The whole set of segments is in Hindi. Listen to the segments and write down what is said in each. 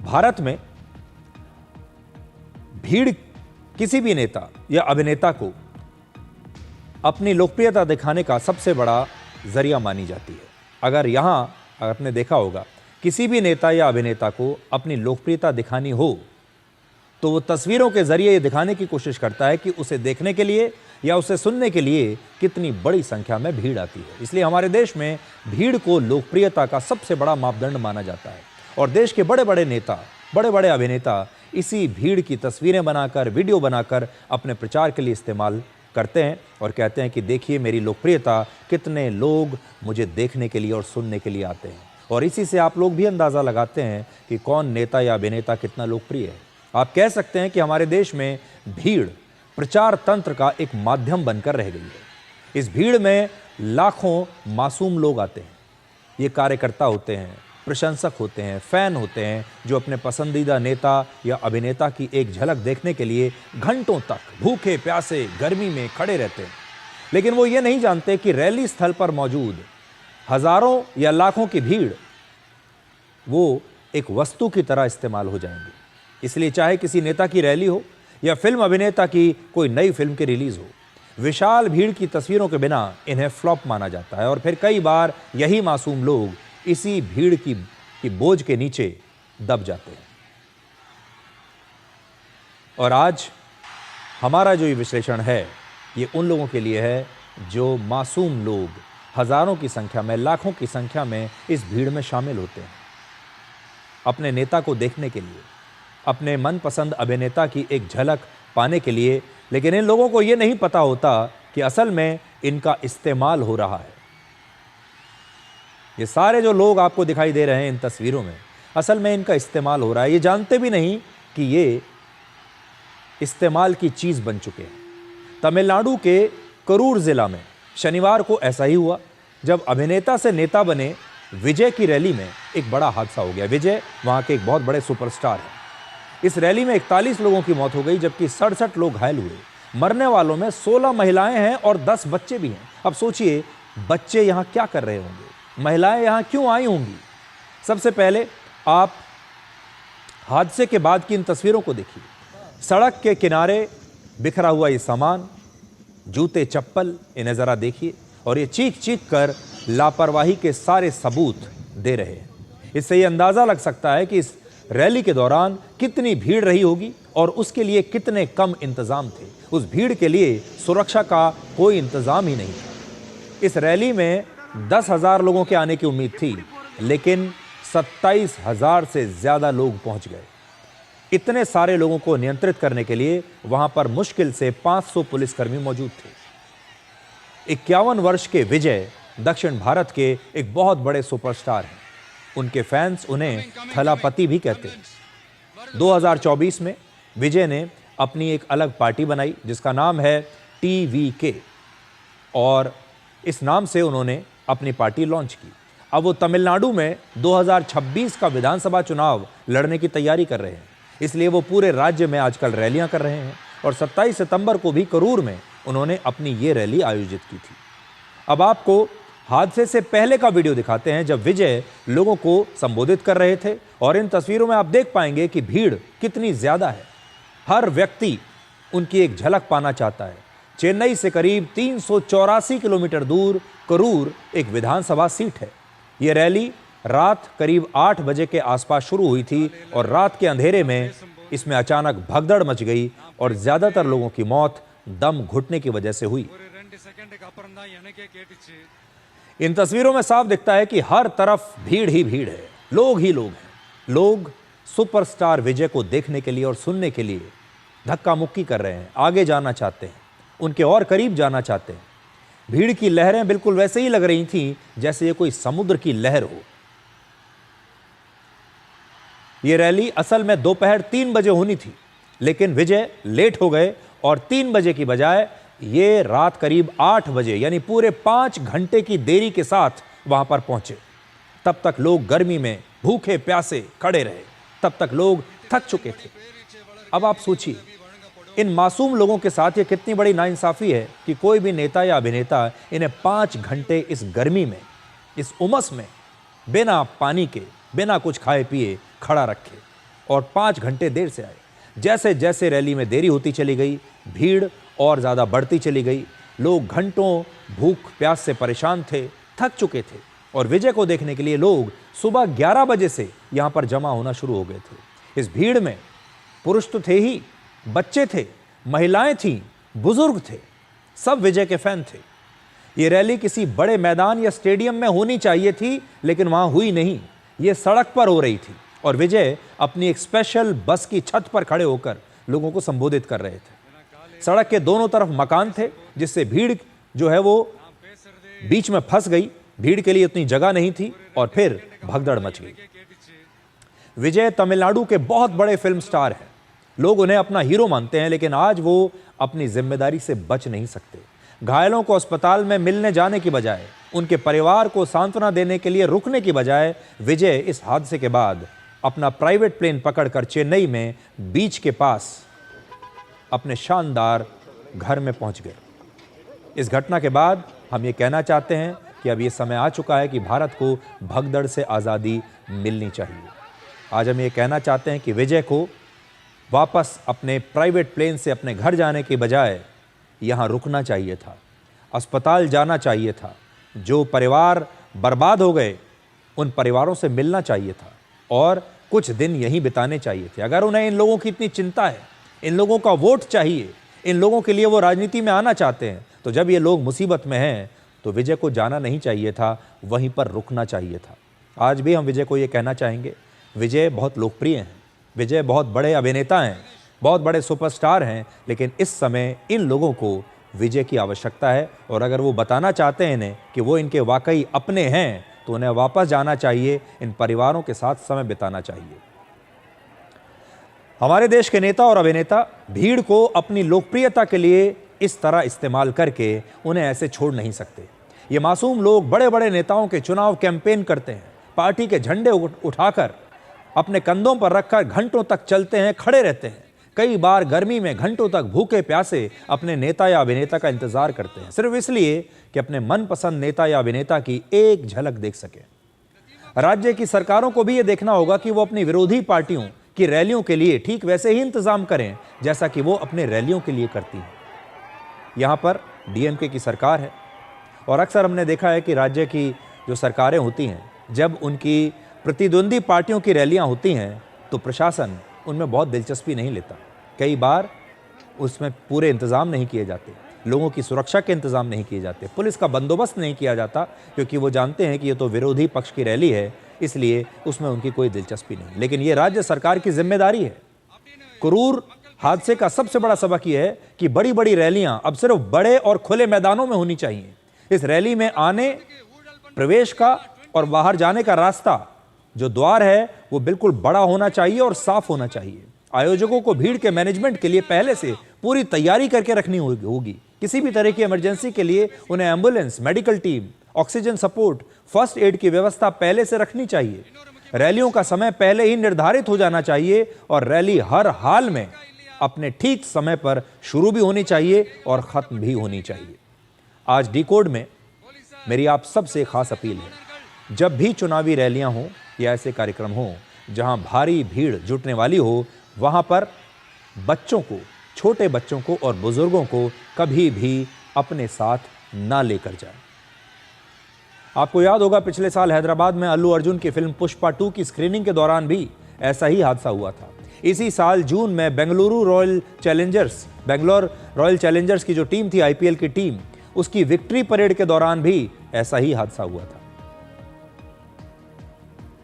भारत में भीड़ किसी भी नेता या अभिनेता को अपनी लोकप्रियता दिखाने का सबसे बड़ा जरिया मानी जाती है। अगर आपने देखा होगा, किसी भी नेता या अभिनेता को अपनी लोकप्रियता दिखानी हो तो वो तस्वीरों के जरिए ये दिखाने की कोशिश करता है कि उसे देखने के लिए या उसे सुनने के लिए कितनी बड़ी संख्या में भीड़ आती है। इसलिए हमारे देश में भीड़ को लोकप्रियता का सबसे बड़ा मापदंड माना जाता है और देश के बड़े बड़े नेता, बड़े बड़े अभिनेता इसी भीड़ की तस्वीरें बनाकर, वीडियो बनाकर अपने प्रचार के लिए इस्तेमाल करते हैं और कहते हैं कि देखिए मेरी लोकप्रियता, कितने लोग मुझे देखने के लिए और सुनने के लिए आते हैं। और इसी से आप लोग भी अंदाज़ा लगाते हैं कि कौन नेता या अभिनेता कितना लोकप्रिय है। आप कह सकते हैं कि हमारे देश में भीड़ प्रचार तंत्र का एक माध्यम बनकर रह गई है। इस भीड़ में लाखों मासूम लोग आते हैं। ये कार्यकर्ता होते हैं, प्रशंसक होते हैं, फैन होते हैं जो अपने पसंदीदा नेता या अभिनेता की एक झलक देखने के लिए घंटों तक भूखे प्यासे गर्मी में खड़े रहते हैं। लेकिन वो ये नहीं जानते कि रैली स्थल पर मौजूद हजारों या लाखों की भीड़ वो एक वस्तु की तरह इस्तेमाल हो जाएंगे। इसलिए चाहे किसी नेता की रैली हो या फिल्म अभिनेता की कोई नई फिल्म की रिलीज हो, विशाल भीड़ की तस्वीरों के बिना इन्हें फ्लॉप माना जाता है और फिर कई बार यही मासूम लोग इसी भीड़ की बोझ के नीचे दब जाते हैं। और आज हमारा जो ये विश्लेषण है, ये उन लोगों के लिए है जो मासूम लोग हजारों की संख्या में, लाखों की संख्या में इस भीड़ में शामिल होते हैं अपने नेता को देखने के लिए, अपने मनपसंद अभिनेता की एक झलक पाने के लिए। लेकिन इन लोगों को यह नहीं पता होता कि असल में इनका इस्तेमाल हो रहा है। ये सारे जो लोग आपको दिखाई दे रहे हैं इन तस्वीरों में, असल में इनका इस्तेमाल हो रहा है। ये जानते भी नहीं कि ये इस्तेमाल की चीज बन चुके हैं। तमिलनाडु के करूर जिला में शनिवार को ऐसा ही हुआ जब अभिनेता से नेता बने विजय की रैली में एक बड़ा हादसा हो गया। विजय वहां के एक बहुत बड़े सुपरस्टार हैं। इस रैली में 41 लोगों की मौत हो गई जबकि 67 लोग घायल हुए। मरने वालों में 16 महिलाएं हैं और 10 बच्चे भी हैं। अब सोचिए, बच्चे यहां क्या कर रहे होंगे, महिलाएं यहां क्यों आई होंगी। सबसे पहले आप हादसे के बाद की इन तस्वीरों को देखिए। सड़क के किनारे बिखरा हुआ ये सामान, जूते चप्पल, इन्हें जरा देखिए। और ये चीख चीख कर लापरवाही के सारे सबूत दे रहे हैं। इससे ये अंदाजा लग सकता है कि इस रैली के दौरान कितनी भीड़ रही होगी और उसके लिए कितने कम इंतजाम थे। उस भीड़ के लिए सुरक्षा का कोई इंतजाम ही नहीं था। इस रैली में 10,000 लोगों के आने की उम्मीद थी, लेकिन 27,000 से ज्यादा लोग पहुंच गए। इतने सारे लोगों को नियंत्रित करने के लिए वहां पर मुश्किल से 500 पुलिसकर्मी मौजूद थे। 51 वर्ष के विजय दक्षिण भारत के एक बहुत बड़े सुपरस्टार हैं। उनके फैंस उन्हें थलापति भी कहते हैं। 2024 में विजय ने अपनी एक अलग पार्टी बनाई जिसका नाम है TVK और इस नाम से उन्होंने अपनी पार्टी लॉन्च की। अब वो तमिलनाडु में 2026 का विधानसभा चुनाव लड़ने की तैयारी कर रहे हैं। इसलिए वो पूरे राज्य में आजकल रैलियां कर रहे हैं और 27 सितंबर को भी करूर में उन्होंने अपनी ये रैली आयोजित की थी। अब आपको हादसे से पहले का वीडियो दिखाते हैं जब विजय लोगों को संबोधित कर रहे थे और इन तस्वीरों में आप देख पाएंगे कि भीड़ कितनी ज्यादा है। हर व्यक्ति उनकी एक झलक पाना चाहता है। चेन्नई से करीब 384 किलोमीटर दूर करूर एक विधानसभा सीट है। यह रैली रात करीब 8 बजे के आसपास शुरू हुई थी और रात के अंधेरे में इसमें अचानक भगदड़ मच गई और ज्यादातर लोगों की मौत दम घुटने की वजह से हुई। इन तस्वीरों में साफ दिखता है कि हर तरफ भीड़ ही भीड़ है, लोग ही लोग हैं। लोग सुपरस्टार विजय को देखने के लिए और सुनने के लिए धक्का मुक्की कर रहे हैं, आगे जाना चाहते हैं, उनके और करीब जाना चाहते हैं। भीड़ की लहरें बिल्कुल वैसे ही लग रही थीं जैसे ये कोई समुद्र की लहर हो। यह रैली असल में दोपहर 3 बजे होनी थी, लेकिन विजय लेट हो गए और 3 बजे की बजाय ये रात करीब 8 बजे यानी पूरे 5 घंटे की देरी के साथ वहां पर पहुंचे। तब तक लोग गर्मी में भूखे प्यासे खड़े रहे, तब तक लोग थक चुके थे। अब आप सोचिए, इन मासूम लोगों के साथ ये कितनी बड़ी नाइंसाफी है कि कोई भी नेता या अभिनेता इन्हें 5 घंटे इस गर्मी में, इस उमस में, बिना पानी के, बिना कुछ खाए पिए खड़ा रखे और 5 घंटे देर से आए। जैसे जैसे रैली में देरी होती चली गई, भीड़ और ज़्यादा बढ़ती चली गई। लोग घंटों भूख प्यास से परेशान थे, थक चुके थे और विजय को देखने के लिए लोग सुबह 11 बजे से यहाँ पर जमा होना शुरू हो गए थे। इस भीड़ में पुरुष तो थे ही, बच्चे थे, महिलाएं थीं, बुजुर्ग थे, सब विजय के फैन थे। ये रैली किसी बड़े मैदान या स्टेडियम में होनी चाहिए थी, लेकिन वहां हुई नहीं। ये सड़क पर हो रही थी और विजय अपनी एक स्पेशल बस की छत पर खड़े होकर लोगों को संबोधित कर रहे थे। सड़क के दोनों तरफ मकान थे, जिससे भीड़ जो है वो बीच में फंस गई। भीड़ के लिए उतनी जगह नहीं थी और फिर भगदड़ मच गई। विजय तमिलनाडु के बहुत बड़े फिल्म स्टार हैं। लोग उन्हें अपना हीरो मानते हैं, लेकिन आज वो अपनी जिम्मेदारी से बच नहीं सकते। घायलों को अस्पताल में मिलने जाने की बजाय, उनके परिवार को सांत्वना देने के लिए रुकने की बजाय, विजय इस हादसे के बाद अपना प्राइवेट प्लेन पकड़कर चेन्नई में बीच के पास अपने शानदार घर में पहुंच गए। इस घटना के बाद हम ये कहना चाहते हैं कि अब ये समय आ चुका है कि भारत को भगदड़ से आज़ादी मिलनी चाहिए। आज हम ये कहना चाहते हैं कि विजय को वापस अपने प्राइवेट प्लेन से अपने घर जाने के बजाय यहाँ रुकना चाहिए था, अस्पताल जाना चाहिए था। जो परिवार बर्बाद हो गए, उन परिवारों से मिलना चाहिए था और कुछ दिन यहीं बिताने चाहिए थे। अगर उन्हें इन लोगों की इतनी चिंता है, इन लोगों का वोट चाहिए, इन लोगों के लिए वो राजनीति में आना चाहते हैं, तो जब ये लोग मुसीबत में हैं तो विजय को जाना नहीं चाहिए था, वहीं पर रुकना चाहिए था। आज भी हम विजय को ये कहना चाहेंगे, विजय बहुत लोकप्रिय हैं, विजय बहुत बड़े अभिनेता हैं, बहुत बड़े सुपरस्टार हैं, लेकिन इस समय इन लोगों को विजय की आवश्यकता है। और अगर वो बताना चाहते हैं इन्हें कि वो इनके वाकई अपने हैं, तो उन्हें वापस जाना चाहिए, इन परिवारों के साथ समय बिताना चाहिए। हमारे देश के नेता और अभिनेता भीड़ को अपनी लोकप्रियता के लिए इस तरह इस्तेमाल करके उन्हें ऐसे छोड़ नहीं सकते। ये मासूम लोग बड़े बड़े नेताओं के चुनाव कैंपेन करते हैं, पार्टी के झंडे उठाकर अपने कंधों पर रखकर घंटों तक चलते हैं, खड़े रहते हैं। कई बार गर्मी में घंटों तक भूखे प्यासे अपने नेता या अभिनेता का इंतजार करते हैं, सिर्फ इसलिए कि अपने मनपसंद नेता या अभिनेता की एक झलक देख सके। राज्य की सरकारों को भी यह देखना होगा कि वो अपनी विरोधी पार्टियों की रैलियों के लिए ठीक वैसे ही इंतजाम करें जैसा कि वो अपने रैलियों के लिए करती है। यहाँ पर डीएमके की सरकार है और अक्सर हमने देखा है कि राज्य की जो सरकारें होती हैं, जब उनकी प्रतिद्वंदी पार्टियों की रैलियां होती हैं तो प्रशासन उनमें बहुत दिलचस्पी नहीं लेता। कई बार उसमें पूरे इंतज़ाम नहीं किए जाते, लोगों की सुरक्षा के इंतज़ाम नहीं किए जाते, पुलिस का बंदोबस्त नहीं किया जाता, क्योंकि वो जानते हैं कि ये तो विरोधी पक्ष की रैली है, इसलिए उसमें उनकी कोई दिलचस्पी नहीं। लेकिन ये राज्य सरकार की जिम्मेदारी है। क्रूर हादसे का सबसे बड़ा सबक यह है कि बड़ी बड़ी रैलियां अब सिर्फ बड़े और खुले मैदानों में होनी चाहिए। इस रैली में आने, प्रवेश का और बाहर जाने का रास्ता, जो द्वार है, वो बिल्कुल बड़ा होना चाहिए और साफ होना चाहिए। आयोजकों को भीड़ के मैनेजमेंट के लिए पहले से पूरी तैयारी करके रखनी होगी। किसी भी तरह की इमरजेंसी के लिए उन्हें ambulance, medical team, oxygen support, first aid की व्यवस्था पहले से रखनी चाहिए। रैलियों का समय पहले ही निर्धारित हो जाना चाहिए और रैली हर हाल में अपने ठीक समय पर शुरू भी होनी चाहिए और खत्म भी होनी चाहिए। आज डिकोड में मेरी आप सबसे खास अपील है, जब भी चुनावी रैलियां हों या ऐसे कार्यक्रम हों जहां भारी भीड़ जुटने वाली हो, वहां पर बच्चों को, छोटे बच्चों को और बुजुर्गों को कभी भी अपने साथ ना लेकर जाएं। आपको याद होगा पिछले साल हैदराबाद में अल्लू अर्जुन की फिल्म पुष्पा 2 की स्क्रीनिंग के दौरान भी ऐसा ही हादसा हुआ था। इसी साल जून में बेंगलुरु रॉयल चैलेंजर्स की जो टीम थी, आईपीएल की टीम, उसकी विक्ट्री परेड के दौरान भी ऐसा ही हादसा हुआ था।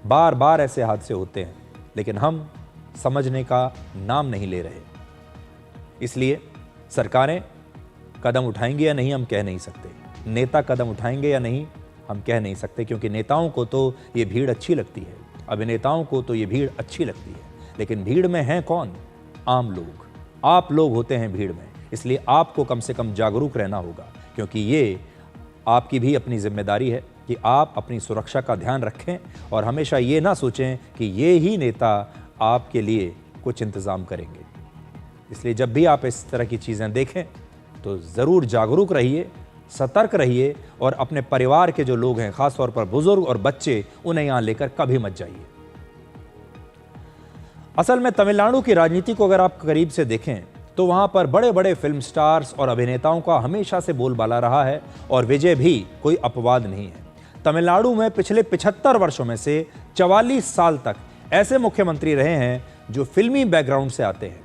बार बार ऐसे हादसे होते हैं, लेकिन हम समझने का नाम नहीं ले रहे। इसलिए सरकारें कदम उठाएंगे या नहीं हम कह नहीं सकते, नेता कदम उठाएंगे या नहीं हम कह नहीं सकते, क्योंकि नेताओं को तो ये भीड़ अच्छी लगती है, अभिनेताओं को तो ये भीड़ अच्छी लगती है, लेकिन भीड़ में हैं कौन? आम लोग। आप लोग होते हैं भीड़ में। इसलिए आपको कम से कम जागरूक रहना होगा, क्योंकि ये आपकी भी अपनी जिम्मेदारी है कि आप अपनी सुरक्षा का ध्यान रखें और हमेशा ये ना सोचें कि ये ही नेता आपके लिए कुछ इंतज़ाम करेंगे। इसलिए जब भी आप इस तरह की चीज़ें देखें तो ज़रूर जागरूक रहिए, सतर्क रहिए और अपने परिवार के जो लोग हैं, ख़ास तौर पर बुजुर्ग और बच्चे, उन्हें यहाँ लेकर कभी मत जाइए। असल में तमिलनाडु की राजनीति को अगर आप करीब से देखें तो वहां पर बड़े बड़े फिल्म स्टार्स और अभिनेताओं का हमेशा से बोलबाला रहा है और विजय भी कोई अपवाद नहीं है। तमिलनाडु में पिछले 75 वर्षों में से 44 साल तक ऐसे मुख्यमंत्री रहे हैं जो फिल्मी बैकग्राउंड से आते हैं।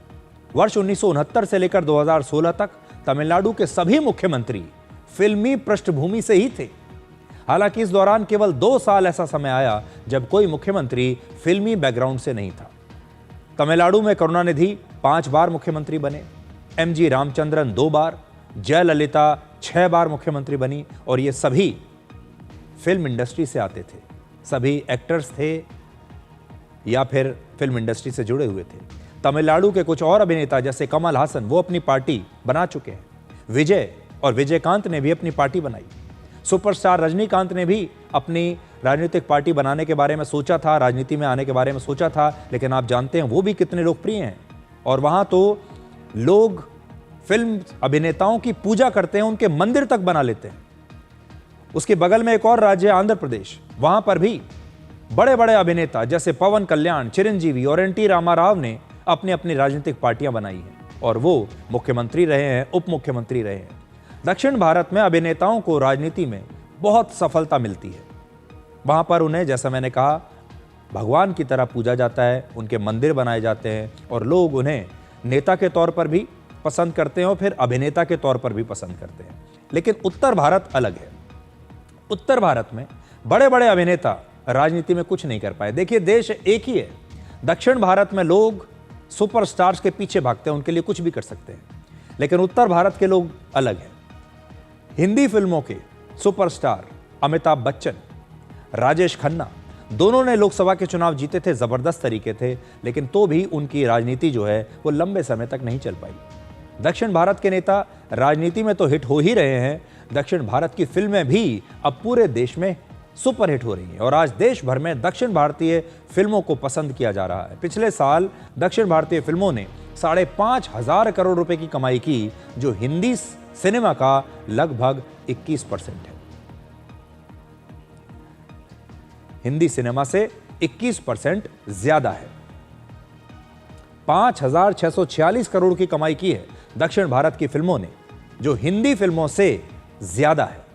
वर्ष 1969 से लेकर 2016 तक तमिलनाडु के सभी मुख्यमंत्री फिल्मी पृष्ठभूमि से ही थे। हालांकि इस दौरान केवल 2 साल ऐसा समय आया जब कोई मुख्यमंत्री फिल्मी बैकग्राउंड से नहीं था। तमिलनाडु में करुणानिधि 5 बार मुख्यमंत्री बने, एमजी रामचंद्रन 2 बार, जयललिता 6 बार मुख्यमंत्री बनी और ये सभी फिल्म इंडस्ट्री से आते थे। सभी एक्टर्स थे या फिर फिल्म इंडस्ट्री से जुड़े हुए थे। तमिलनाडु के कुछ और अभिनेता जैसे कमल हासन वो अपनी पार्टी बना चुके हैं। विजय और विजयकांत ने भी अपनी पार्टी बनाई। सुपरस्टार रजनीकांत ने भी अपनी राजनीतिक पार्टी बनाने के बारे में सोचा था, राजनीति में आने के बारे में सोचा था, लेकिन आप जानते हैं वो भी कितने लोकप्रिय हैं। और वहां तो लोग फिल्म अभिनेताओं की पूजा करते हैं, उनके मंदिर तक बना लेते हैं। उसके बगल में एक और राज्य आंध्र प्रदेश, वहां पर भी बड़े बड़े अभिनेता जैसे पवन कल्याण, चिरंजीवी और एनटी रामाराव ने अपनी अपनी राजनीतिक पार्टियां बनाई हैं और वो मुख्यमंत्री रहे हैं, उप मुख्यमंत्री रहे हैं। दक्षिण भारत में अभिनेताओं को राजनीति में बहुत सफलता मिलती है। वहां पर उन्हें, जैसा मैंने कहा, भगवान की तरह पूजा जाता है, उनके मंदिर बनाए जाते हैं और लोग उन्हें नेता के तौर पर भी पसंद करते हैं और फिर अभिनेता के तौर पर भी पसंद करते हैं। लेकिन उत्तर भारत अलग है। उत्तर भारत में बड़े बड़े अभिनेता राजनीति में कुछ नहीं कर पाए। देखिए, देश एक ही है। दक्षिण भारत में लोग सुपरस्टार्स के पीछे भागते हैं, उनके लिए कुछ भी कर सकते हैं, लेकिन उत्तर भारत के लोग अलग हैं। हिंदी फिल्मों के सुपरस्टार अमिताभ बच्चन, राजेश खन्ना, दोनों ने लोकसभा के चुनाव जीते थे, जबरदस्त तरीके थे, लेकिन तो भी उनकी राजनीति जो है वो लंबे समय तक नहीं चल पाई। दक्षिण भारत के नेता राजनीति में तो हिट हो ही रहे हैं, दक्षिण भारत की फिल्में भी अब पूरे देश में सुपर हिट हो रही हैं और आज देश भर में दक्षिण भारतीय फिल्मों को पसंद किया जा रहा है। पिछले साल दक्षिण भारतीय फिल्मों ने 5,500 करोड़ रुपए की कमाई की, जो हिंदी सिनेमा का लगभग 21% है। हिंदी सिनेमा से 21% ज्यादा है। 5,646 करोड़ की कमाई की है दक्षिण भारत की फिल्मों ने, जो हिंदी फिल्मों से ज्यादा है।